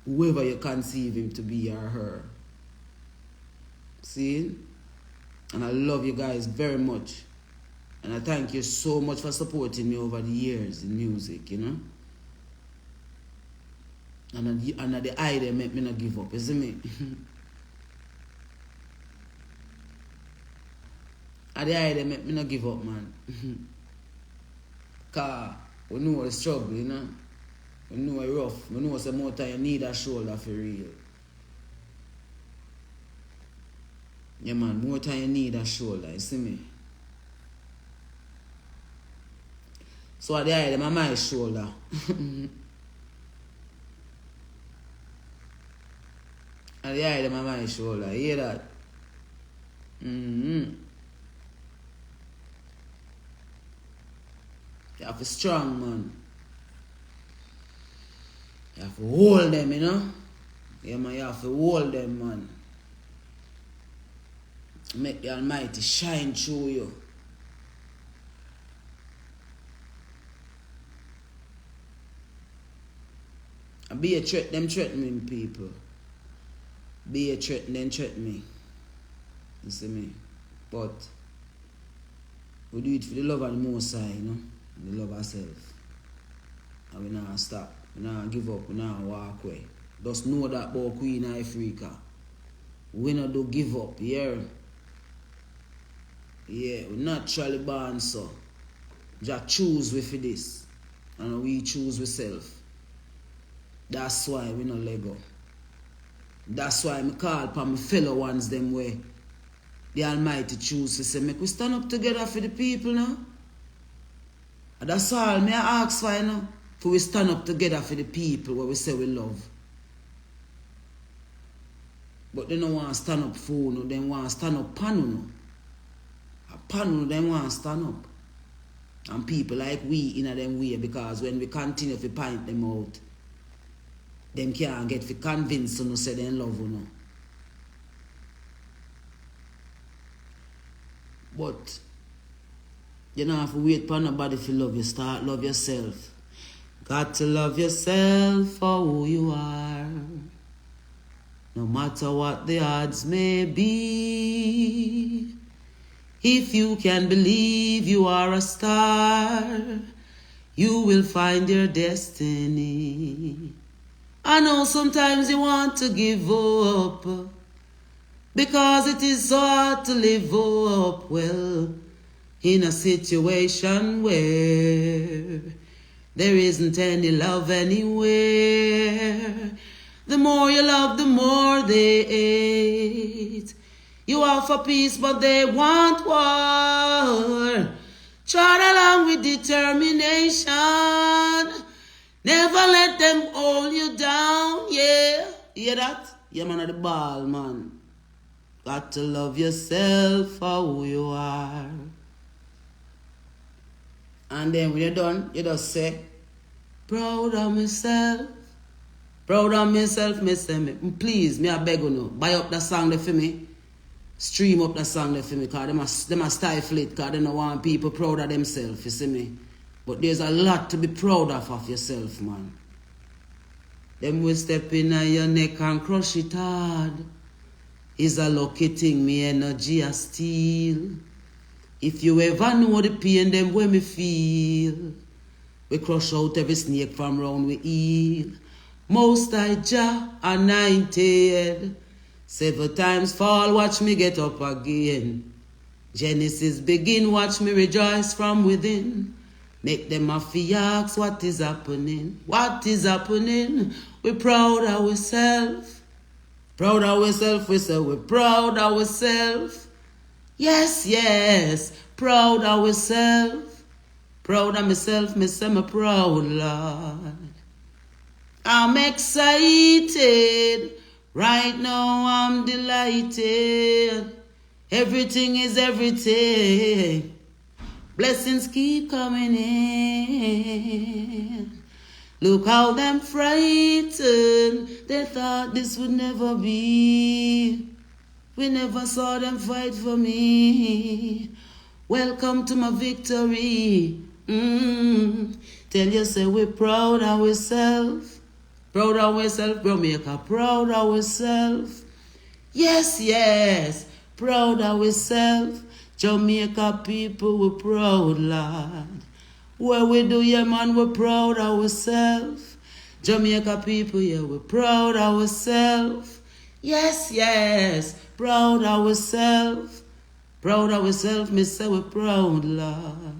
Whoever you conceive him to be or her. See? And I love you guys very much. And I thank you so much for supporting me over the years in music, you know? And the eye they make me not give up, you see me? And the eye they make me not give up, man. Because we know the struggle, you know? We know it's rough. We know some more time you need a shoulder for real. Yeah, man, more time you need a shoulder, you see me? So the eye them are my shoulder. And the eye them on my shoulder. You hear that? You have to be strong, man. You have to hold them, you know? Yeah, man, you have to hold them, man. Make the Almighty shine through you. And be a threat, them threatening people. Be a threat, then threaten me. You see me? But we do it for the love of the Most High, you know? The love ourselves. And we not stop. We not give up. We not walk away. Just know that about Queen Ifrica. We not do give up, yeah? Yeah, we naturally born so. Just choose we for this. And we choose we self. That's why we not let go. That's why I call upon my fellow ones them way. The Almighty choose to say, make we stand up together for the people now. And that's all me I ask for, you know. For we stand up together for the people where we say we love. But they don't want to stand up for you, they want to stand up pan you. Pan you, they want to stand up. And people like we in a them way, because when we continue to point them out, them can't get to convince you say they love you. But you don't have to wait for nobody to love you. Start love yourself. Got to love yourself for who you are. No matter what the odds may be. If you can believe you are a star, you will find your destiny. I know sometimes you want to give up, because it is so hard to live up well in a situation where there isn't any love anywhere. The more you love, the more they hate. You offer peace, but they want war. Trot along with determination. Never let them hold you down, yeah. Hear that? Yeah, man, of the ball, man. Got to love yourself for who you are. And then when you're done, you just say, proud of myself. Proud of myself, me say me. Please, me I beg you, buy up that song there for me. Stream up that song there for me, because they must stifle it, because they don't want people proud of themselves, you see me. But there's a lot to be proud of yourself, man. Them will step in on your neck and crush it hard. Is a lucky thing, me energy a steal. If you ever know the pain them when me feel, we crush out every snake from round we heel. Most I Jah anointed, 7 times fall, watch me get up again. Genesis begin, watch me rejoice from within. Make them a fi ask what is happening. What is happening? We proud of ourselves. Proud of ourselves, we say we proud of ourselves. Yes, yes, proud of ourselves. Proud of myself, me say me proud, Lord. I'm excited. Right now I'm delighted. Everything is everything. Blessings keep coming in. Look how them frightened. They thought this would never be. We never saw them fight for me. Welcome to my victory. Tell yourself we're proud of ourselves. Proud of ourselves, Jamaica, proud of ourselves. Yes, yes, proud of ourselves. Jamaica people, we're proud, Lord. Where we do, yeah, man, we're proud of ourselves. Jamaica people, yeah, we're proud of ourselves. Yes, yes, proud of ourselves. Proud of ourselves, me say we're proud, Lord.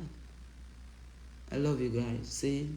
I love you guys, see?